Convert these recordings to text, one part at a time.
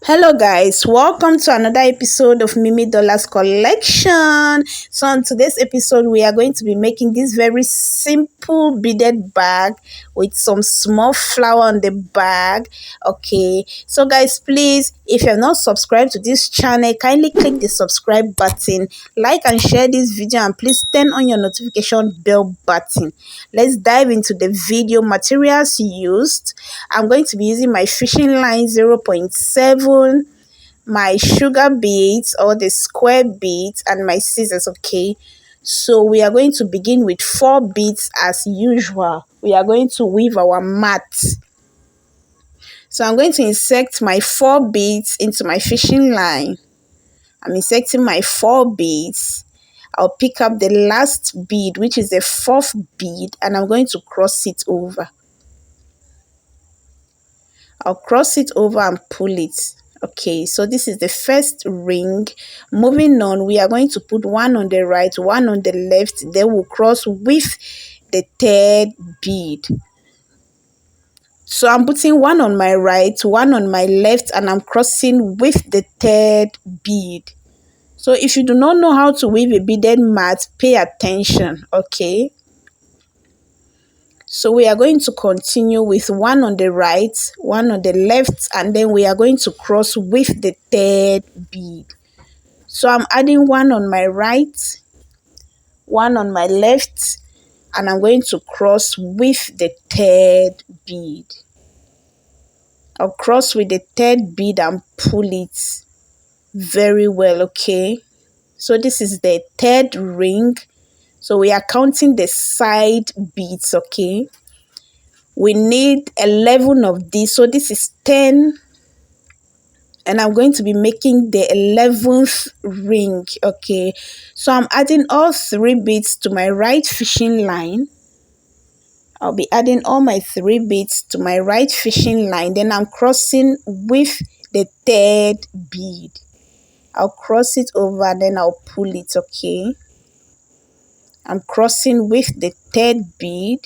Hello guys, welcome to another episode of Mimi Dollars Collection. So on today's episode, we are going to be making this very simple beaded bag with some small flower on the bag. Okay, so guys, please, if you have not subscribed to this channel, kindly click the subscribe button, like and share this video, and please turn on your notification bell button. Let's dive into the video. Materials used: I'm going to be using my fishing line 0.7, my sugar beads or the square beads, and my scissors. Okay, so we are going to begin with 4 beads as usual. We are going to weave our mat. So I'm going to insert my 4 beads into my fishing line. I'm inserting my 4 beads. I'll pick up the last bead, which is the 4th bead, and I'm going to cross it over. I'll cross it over and pull it. Okay, so this is the first ring. Moving on, we are going to put one on the right, one on the left. Then we'll cross with the 3rd bead. So I'm putting one on my right, one on my left, and I'm crossing with the 3rd bead. So if you do not know how to weave a beaded mat, pay attention, okay? So we are going to continue with one on the right, one on the left, and then we are going to cross with the 3rd bead. So I'm adding one on my right, one on my left, and I'm going to cross with the 3rd bead. I'll cross with the 3rd bead and pull it very well, okay? So this is the 3rd ring. So we are counting the side beads, okay? We need 11 of these. So this is 10. And I'm going to be making the 11th ring, okay? So I'm adding all 3 beads to my right fishing line. I'll be adding all my 3 beads to my right fishing line. Then I'm crossing with the 3rd bead. I'll cross it over, then I'll pull it, okay? I'm crossing with the 3rd bead.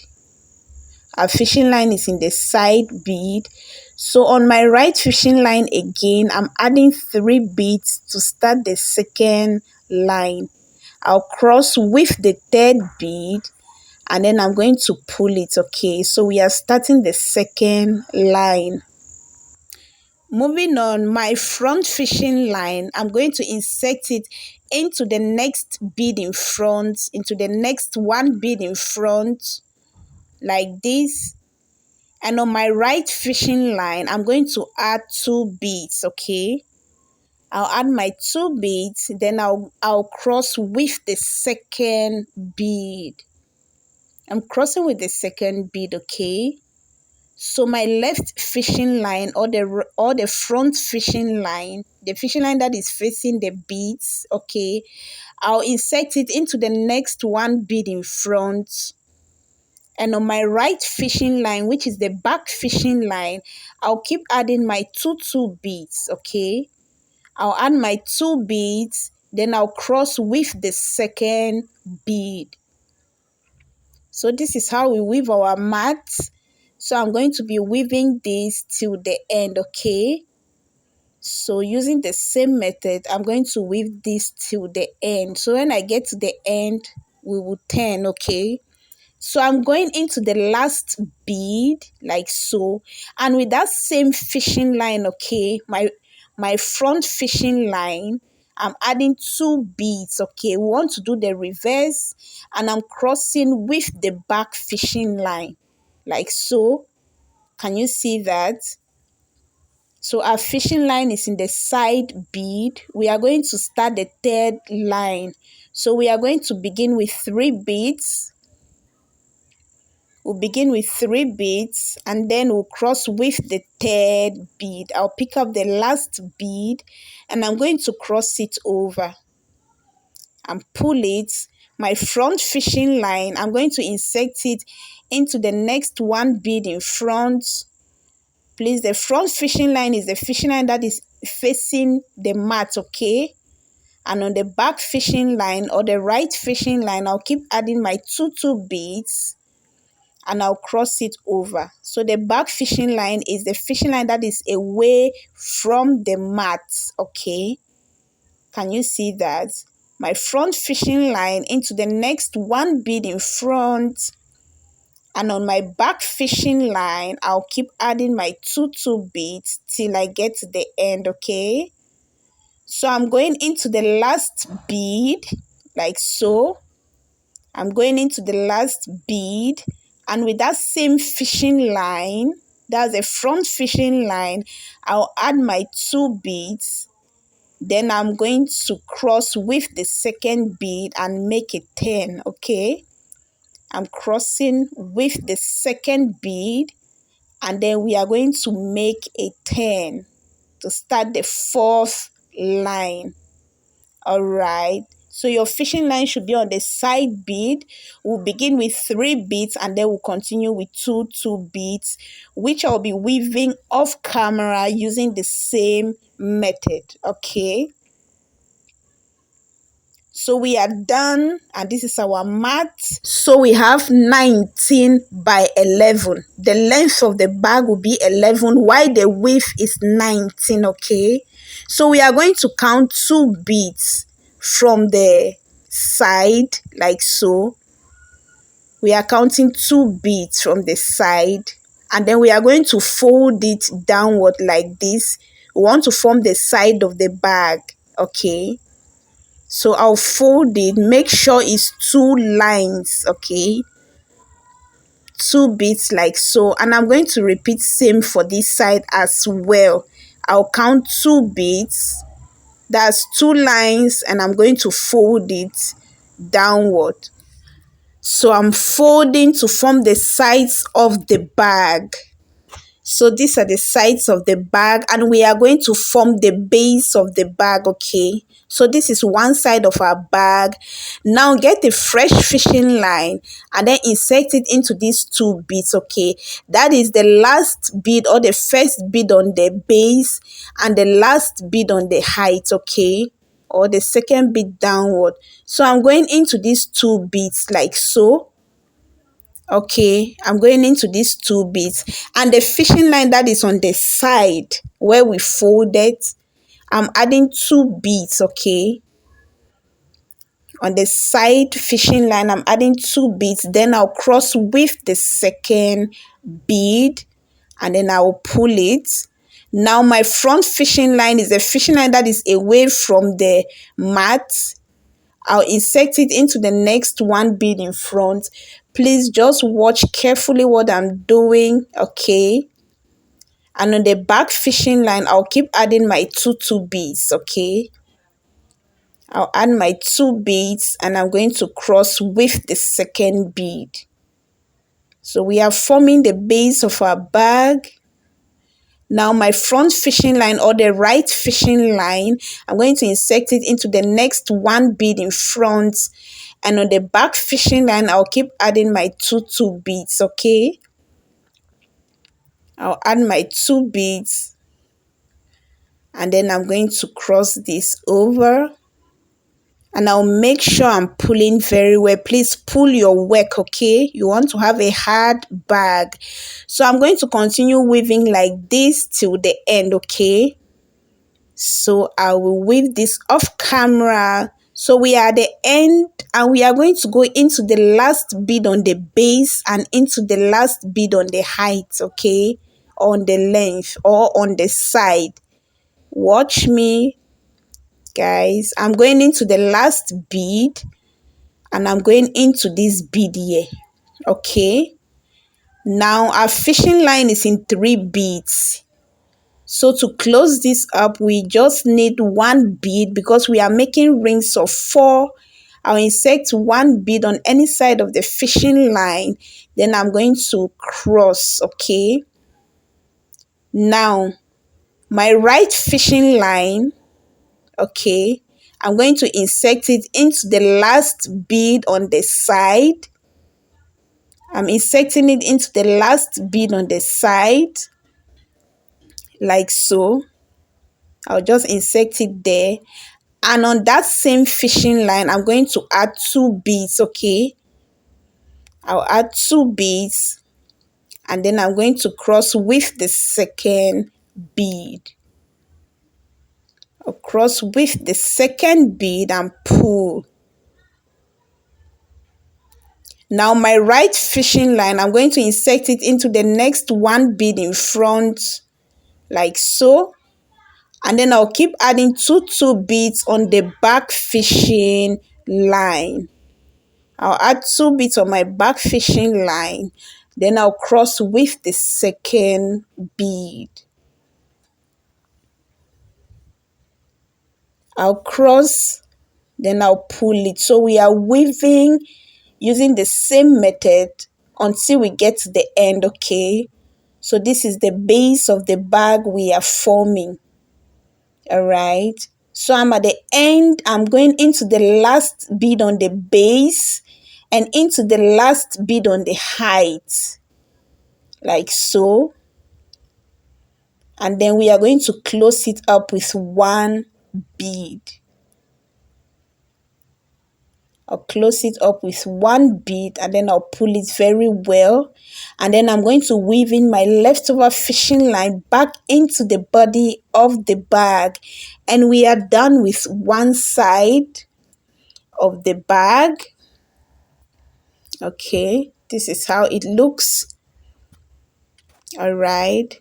Our fishing line is in the side bead. So on my right fishing line again, I'm adding 3 beads to start the 2nd line. I'll cross with the 3rd bead, and then I'm going to pull it, okay? So we are starting the 2nd line. Moving on, my front fishing line, I'm going to insert it into the next bead in front, into the next 1 bead in front, like this. And on my right fishing line, I'm going to add 2 beads, okay? I'll add my 2 beads, then I'll cross with the 2nd bead. I'm crossing with the 2nd bead, okay? So my left fishing line, or the front fishing line, the fishing line that is facing the beads, okay, I'll insert it into the next 1 bead in front. And on my right fishing line, which is the back fishing line, I'll keep adding my 2 beads, okay? I'll add my 2 beads, then I'll cross with the 2nd bead. So this is how we weave our mat. So I'm going to be weaving this till the end, okay? So using the same method, I'm going to weave this till the end. So when I get to the end, we will turn, okay? So I'm going into the last bead like so, and with that same fishing line, okay, my front fishing line, I'm adding 2 beads, okay? We want to do the reverse, and I'm crossing with the back fishing line like so. Can you see that? So our fishing line is in the side bead. We are going to start the 3rd line. So we are going to begin with 3 beads. We'll begin with 3 beads, and then we'll cross with the 3rd bead. I'll pick up the last bead, and I'm going to cross it over and pull it. My front fishing line, I'm going to insert it into the next 1 bead in front. Please, the front fishing line is the fishing line that is facing the mat, okay? And on the back fishing line, or the right fishing line, I'll keep adding my 2 beads. and I'll cross it over. So the back fishing line is the fishing line that is away from the mat, okay? Can you see that? My front fishing line into the next one bead in front, and on my back fishing line, I'll keep adding my two beads till I get to the end, okay? So I'm going into the last bead, like so. I'm going into the last bead, and with that same fishing line, that's a front fishing line, I'll add my two beads. Then I'm going to cross with the second bead and make a turn, okay? I'm crossing with the second bead, and then we are going to make a turn to start the fourth line. All right. So your fishing line should be on the side bead. We'll begin with 3 beads and then we'll continue with two beads, which I'll be weaving off camera using the same method. Okay. So we are done, and this is our mat. So we have 19 by 11. The length of the bag will be 11 while the width is 19, okay? So we are going to count 2 beads from the side, like so. We are counting 2 beads from the side, and then we are going to fold it downward like this. We want to form the side of the bag, okay? So I'll fold it, make sure it's 2 lines, okay? 2 beads like so, and I'm going to repeat same for this side as well. I'll count 2 beads, that's 2 lines, and I'm going to fold it downward. So I'm folding to form the sides of the bag. So these are the sides of the bag, and we are going to form the base of the bag, okay? So this is one side of our bag. Now get a fresh fishing line and then insert it into these 2 beads, okay? That is the last bead or the first bead on the base and the last bead on the height, okay? Or the second bead downward. So I'm going into these 2 beads like so. Okay, I'm going into these 2 beads, and the fishing line that is on the side where we folded, I'm adding 2 beads, okay? On the side fishing line, I'm adding 2 beads, then I'll cross with the second bead, and then I'll pull it. Now my front fishing line is a fishing line that is away from the mat. I'll insert it into the next 1 bead in front. Please just watch carefully what I'm doing, okay? And on the back fishing line, I'll keep adding my two beads, okay? I'll add my 2 beads and I'm going to cross with the second bead. So we are forming the base of our bag. Now my front fishing line or the right fishing line, I'm going to insert it into the next 1 bead in front, and on the back fishing line, I'll keep adding my two beads, okay? I'll add my 2 beads, and then I'm going to cross this over, and I'll make sure I'm pulling very well. Please pull your work, okay? You want to have a hard bag. So I'm going to continue weaving like this till the end, okay? So I will weave this off camera. So we are at the end, and we are going to go into the last bead on the base and into the last bead on the height, okay? On the length or on the side. Watch me, guys. I'm going into the last bead, and I'm going into this bead here, okay? Now our fishing line is in 3 beads. So to close this up, we just need 1 bead because we are making rings of 4. I'll insert 1 bead on any side of the fishing line. Then I'm going to cross, okay? Now, my right fishing line, okay, I'm going to insert it into the last bead on the side. I'm inserting it into the last bead on the side, like so. I'll just insert it there, and on that same fishing line I'm going to add 2 beads, okay? I'll add 2 beads, and then I'm going to cross with the second bead. I'll cross with the second bead and pull. Now my right fishing line, I'm going to insert it into the next 1 bead in front, like so. And then I'll keep adding 2 beads on the back fishing line. I'll add 2 beads on my back fishing line. Then I'll cross with the second bead. I'll cross, then I'll pull it. So we are weaving using the same method until we get to the end, okay? So this is the base of the bag we are forming. All right. So I'm at the end. I'm going into the last bead on the base and into the last bead on the height, like so. And then we are going to close it up with 1 bead. I'll close it up with 1 bead, and then I'll pull it very well. And then I'm going to weave in my leftover fishing line back into the body of the bag. And we are done with one side of the bag. Okay, this is how it looks. All right.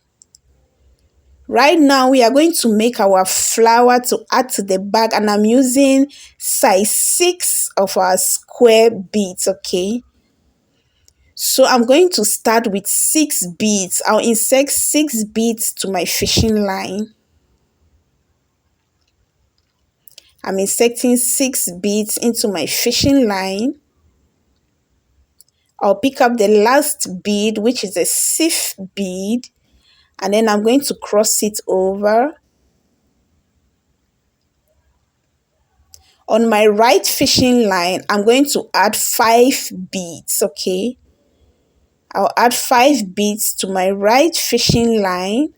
Right now, we are going to make our flower to add to the bag, and I'm using size 6 of our square beads, okay? So I'm going to start with 6 beads. I'll insert 6 beads to my fishing line. I'm inserting 6 beads into my fishing line. I'll pick up the last bead, which is a 6th bead, and then I'm going to cross it over. On my right fishing line, I'm going to add 5 beads, okay? I'll add 5 beads to my right fishing line,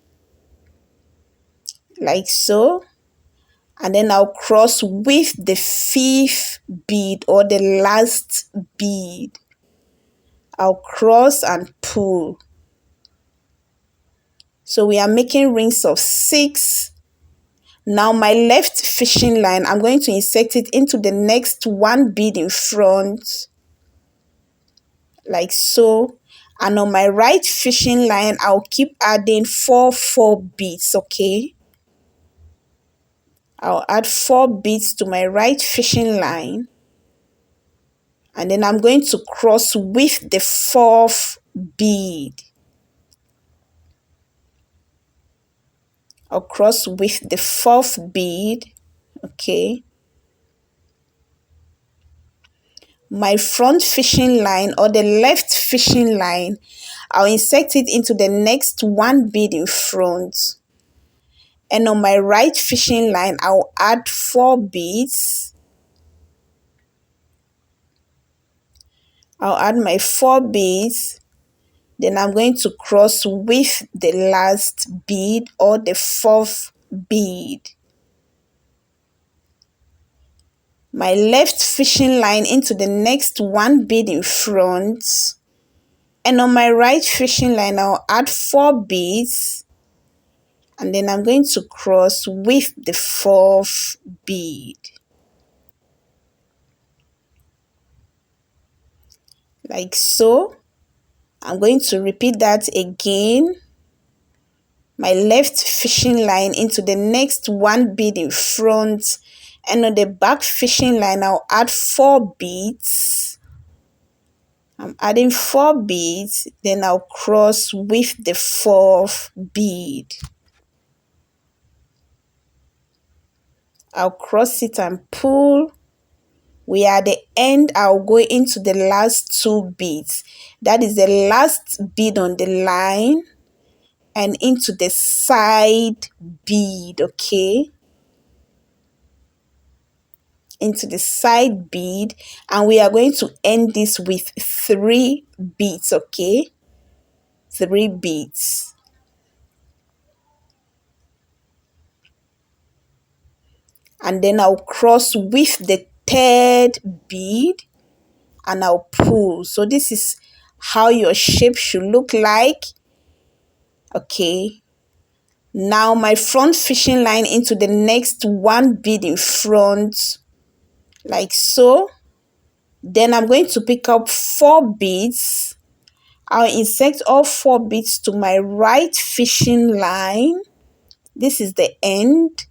like so. And then I'll cross with the 5th bead or the last bead. I'll cross and pull. So we are making rings of 6. Now my left fishing line, I'm going to insert it into the next 1 bead in front, like so. And on my right fishing line, I'll keep adding 4 beads, okay? I'll add 4 beads to my right fishing line. And then I'm going to cross with the 4th bead. I'll cross with the 4th bead, okay? My front fishing line or the left fishing line, I'll insert it into the next 1 bead in front. And on my right fishing line, I'll add 4 beads. I'll add my 4 beads. Then I'm going to cross with the last bead or the 4th bead. My left fishing line into the next 1 bead in front. And on my right fishing line, I'll add 4 beads. And then I'm going to cross with the 4th bead. Like so. I'm going to repeat that again. My left fishing line into the next 1 bead in front. And on the back fishing line, I'll add 4 beads. I'm adding 4 beads. Then I'll cross with the 4th bead. I'll cross it and pull. We are at the end. I'll go into the last 2 beads. That is the last bead on the line and into the side bead, okay? Into the side bead, and we are going to end this with 3 beads, okay? 3 beads. And then I'll cross with the 3rd bead, and I'll pull. So this is how your shape should look like. Okay. Now my front fishing line into the next one bead in front, like so. Then I'm going to pick up 4 beads. I'll insert all 4 beads to my right fishing line. This is the end.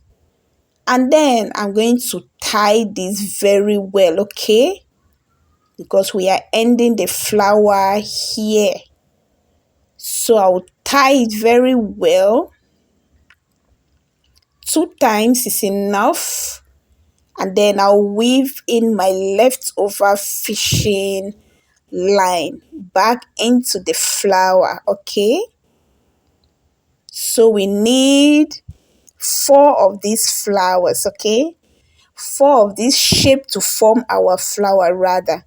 And then I'm going to tie this very well, okay? Because we are ending the flower here. So I'll tie it very well. 2 times is enough. And then I'll weave in my leftover fishing line back into the flower, okay? So we need 4 of these flowers, okay? 4 of this shape to form our flower rather.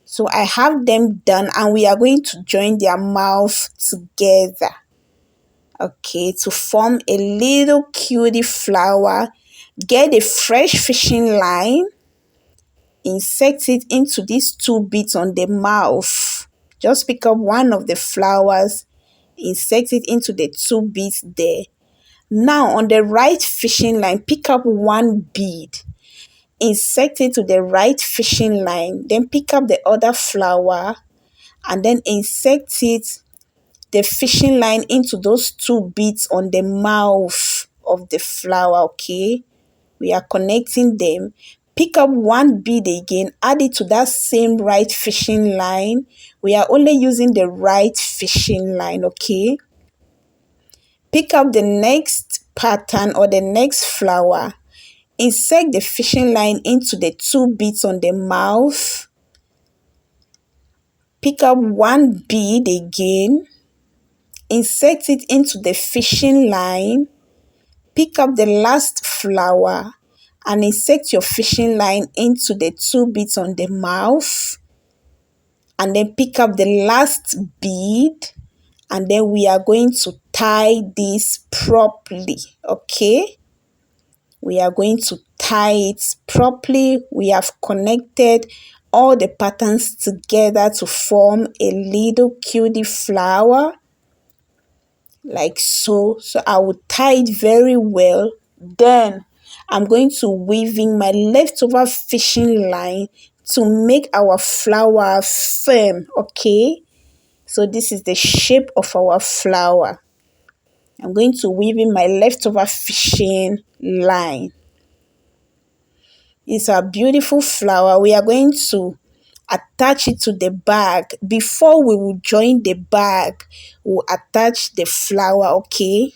So I have them done and we are going to join their mouth together, okay, to form a little cutie flower. Get a fresh fishing line, insert it into these 2 beads on the mouth. Just pick up one of the flowers, insert it into the 2 beads there. Now on the right fishing line, pick up 1 bead, insert it to the right fishing line, then pick up the other flower and then insert it, the fishing line, into those 2 beads on the mouth of the flower, okay? We are connecting them. Pick up 1 bead again, add it to that same right fishing line. We are only using the right fishing line, okay? Pick up the next pattern or the next flower. Insert the fishing line into the 2 beads on the mouth. Pick up 1 bead again. Insert it into the fishing line. Pick up the last flower and insert your fishing line into the 2 beads on the mouth. And then pick up the last bead. And then we are going to tie this properly, okay? We are going to tie it properly. We have connected all the patterns together to form a little cutie flower, like so. So I will tie it very well. Then I'm going to weave in my leftover fishing line to make our flower firm, okay? So this is the shape of our flower. I'm going to weave in my leftover fishing line. It's a beautiful flower. We are going to attach it to the bag. Before we will join the bag, we'll attach the flower, okay?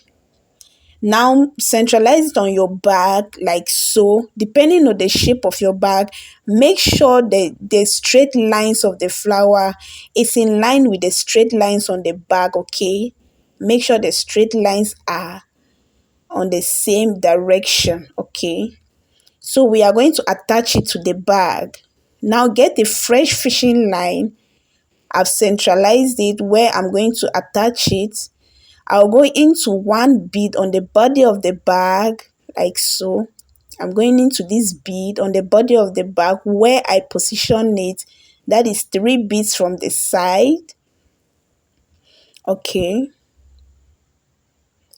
Now centralize it on your bag like so. Depending on the shape of your bag, make sure that the straight lines of the flower is in line with the straight lines on the bag, okay? Make sure the straight lines are on the same direction, okay? So we are going to attach it to the bag. Now get a fresh fishing line. I've centralized it where I'm going to attach it. I'll go into 1 bead on the body of the bag, like so. I'm going into this bead on the body of the bag where I position it. That is 3 beads from the side. Okay.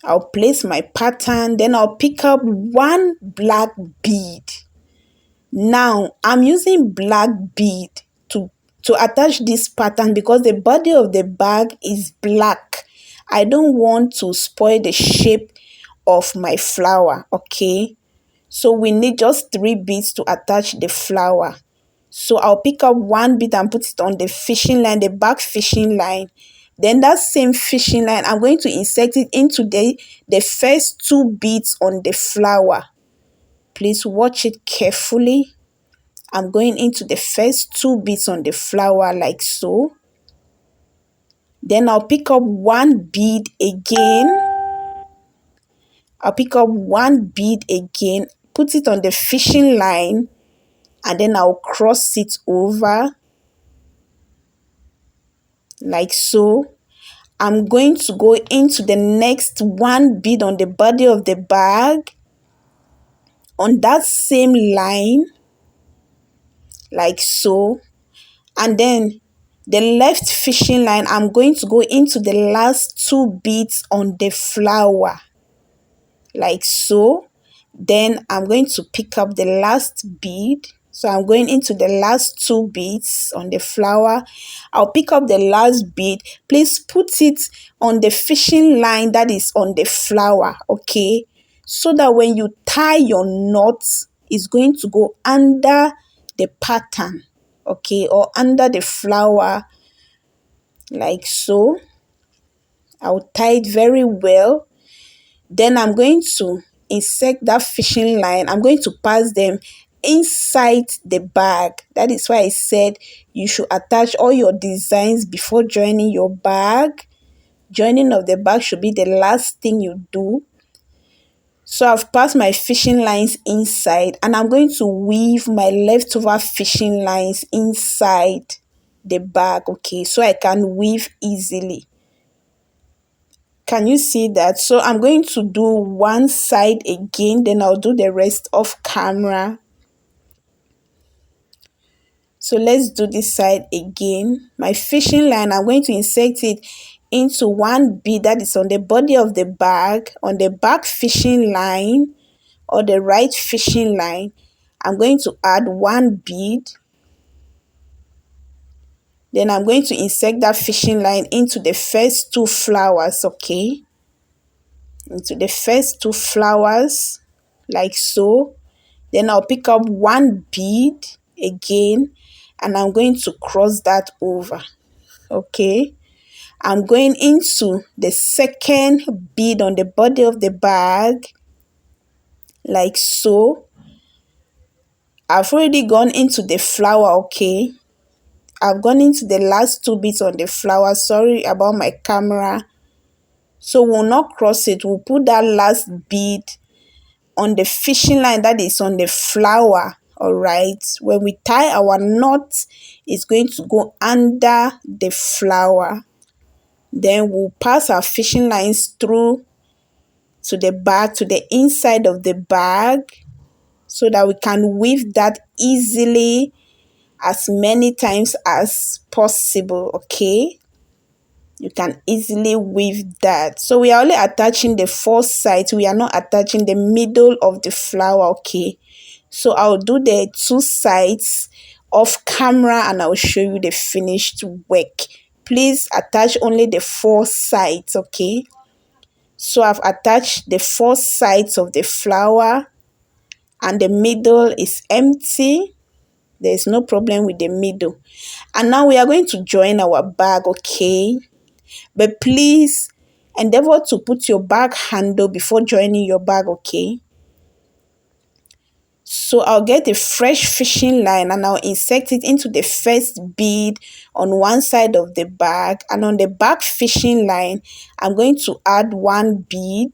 I'll place my pattern. Then I'll pick up 1 black bead. Now I'm using black bead to attach this pattern because the body of the bag is black. I don't want to spoil the shape of my flower, okay? So we need just 3 beads to attach the flower. So I'll pick up 1 bead and put it on the fishing line, the back fishing line. Then that same fishing line, I'm going to insert it into the first 2 beads on the flower. Please watch it carefully. I'm going into the first 2 beads on the flower like so. Then I'll pick up 1 bead again. I'll pick up 1 bead again, put it on the fishing line, and then I'll cross it over like so. I'm going to go into the next 1 bead on the body of the bag on that same line like so. And then the left fishing line, I'm going to go into the last two beads on the flower, like so. Then I'm going to pick up the last bead. So I'm going into the last two beads on the flower. I'll pick up the last bead. Please put it on the fishing line that is on the flower, okay? So that when you tie your knot, it's going to go under the pattern, okay, or under the flower, like so. I'll tie it very well. Then I'm going to insert that fishing line. I'm going to pass them inside the bag. That is why I said you should attach all your designs before joining your bag. Joining of the bag should be the last thing you do. So I've passed my fishing lines inside, and I'm going to weave my leftover fishing lines inside the bag, okay, so I can weave easily. Can you see that? So I'm going to do one side again, then I'll do the rest off camera. So let's do this side again. My fishing line, I'm going to insert it into one bead that is on the body of the bag, on the back fishing line or the right fishing line. I'm going to add one bead. Then I'm going to insert that fishing line into the first two flowers, okay? Into the first two flowers, like so. Then I'll pick up one bead again, and I'm going to cross that over, okay? I'm going into the second bead on the body of the bag, like so. I've already gone into the flower, okay? I've gone into the last two beads on the flower. Sorry about my camera. So we'll not cross it. We'll put that last bead on the fishing line that is on the flower. All right. When we tie our knot, it's going to go under the flower. Then we'll pass our fishing lines through to the bag, to the inside of the bag, so that we can weave that easily as many times as possible, okay? You can easily weave that. So we are only attaching the four sides. We are not attaching the middle of the flower, okay? So I'll do the two sides off camera and I'll show you the finished work. Please attach only the four sides, okay? So I've attached the four sides of the flower and the middle is empty. There's no problem with the middle. And now we are going to join our bag, okay? But please endeavor to put your bag handle before joining your bag, okay? So I'll get a fresh fishing line and I'll insert it into the first bead on one side of the bag. And on the back fishing line, I'm going to add one bead,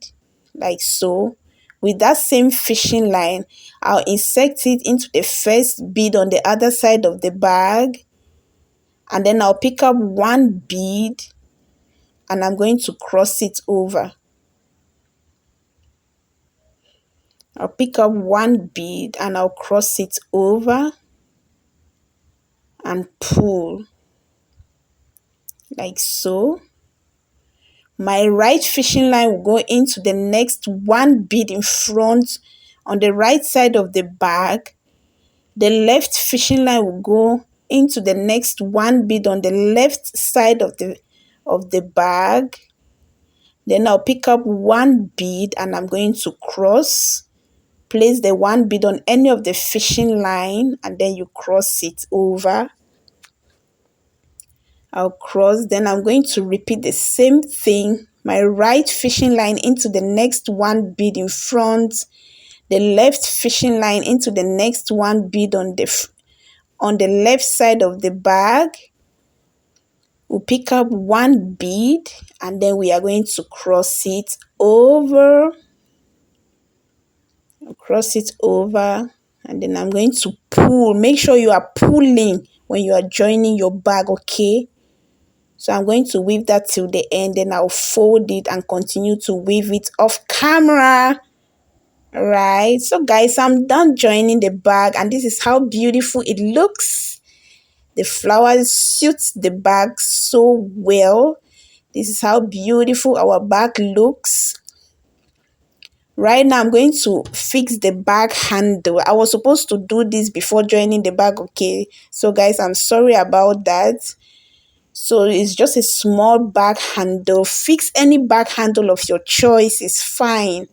like so. With that same fishing line, I'll insert it into the first bead on the other side of the bag. And then I'll pick up one bead and I'm going to cross it over. I'll pick up one bead and I'll cross it over and pull, like so. My right fishing line will go into the next one bead in front on the right side of the bag. The left fishing line will go into the next one bead on the left side of the bag. Then I'll pick up one bead and I'm going to cross. Place the one bead on any of the fishing line and then you cross it over. I'll cross, then I'm going to repeat the same thing. My right fishing line into the next one bead in front, the left fishing line into the next one bead on the left side of the bag. We'll pick up one bead and then we are going to cross it over. Cross it over and then I'm going to pull. Make sure you are pulling when you are joining your bag, okay? So I'm going to weave that till the end, then I'll fold it and continue to weave it off camera. All right, so guys, I'm done joining the bag and this is how beautiful it looks. The flowers suit the bag so well. This is how beautiful our bag looks. Right now, I'm going to fix the bag handle. I was supposed to do this before joining the bag, okay? So guys, I'm sorry about that. So it's just a small bag handle. Fix any bag handle of your choice is fine.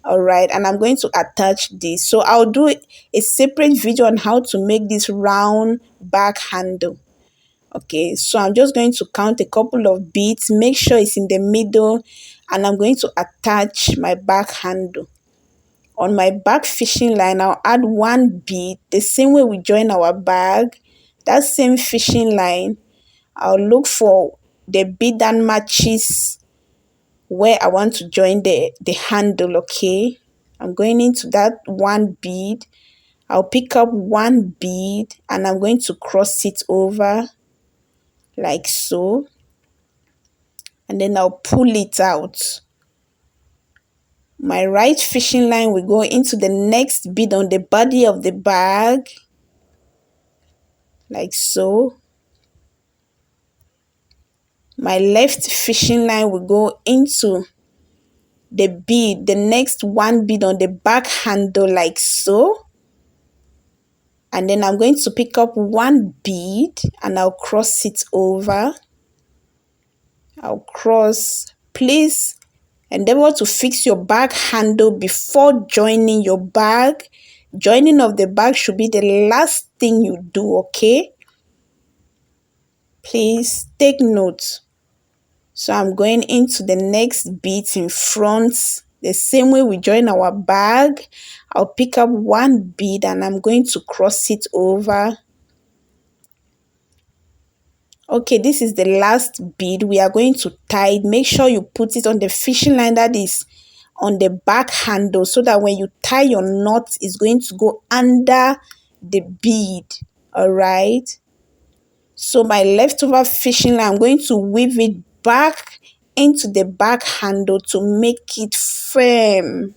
All right, and I'm going to attach this. So I'll do a separate video on how to make this round bag handle. Okay, so I'm just going to count a couple of beads, make sure it's in the middle, and I'm going to attach my bag handle. On my back fishing line, I'll add one bead, the same way we join our bag. That same fishing line, I'll look for the bead that matches where I want to join the handle, okay? I'm going into that one bead. I'll pick up one bead and I'm going to cross it over like so. And then I'll pull it out. My right fishing line will go into the next bead on the body of the bag like so. My left fishing line will go into the bead, the next one bead on the back handle like so. And then I'm going to pick up one bead and I'll cross it over. I'll cross. Please endeavor to fix your bag handle before joining your bag. Joining of the bag should be the last thing you do, okay? Please take note. So I'm going into the next bead in front. The same way we join our bag, I'll pick up one bead and I'm going to cross it over. Okay, this is the last bead. We are going to tie it. Make sure you put it on the fishing line that is on the back handle so that when you tie your knot, it's going to go under the bead. All right. So my leftover fishing line, I'm going to weave it back into the back handle to make it firm.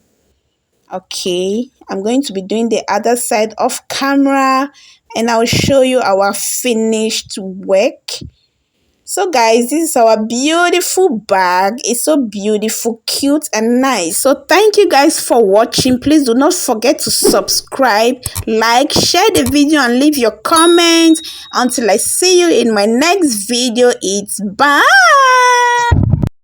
Okay, I'm going to be doing the other side off camera and I'll show you our finished work. So guys, this is our beautiful bag. It's so beautiful, cute and nice. So thank you guys for watching. Please do not forget to subscribe, like, share the video and leave your comments. Until I see you in my next video, it's bye.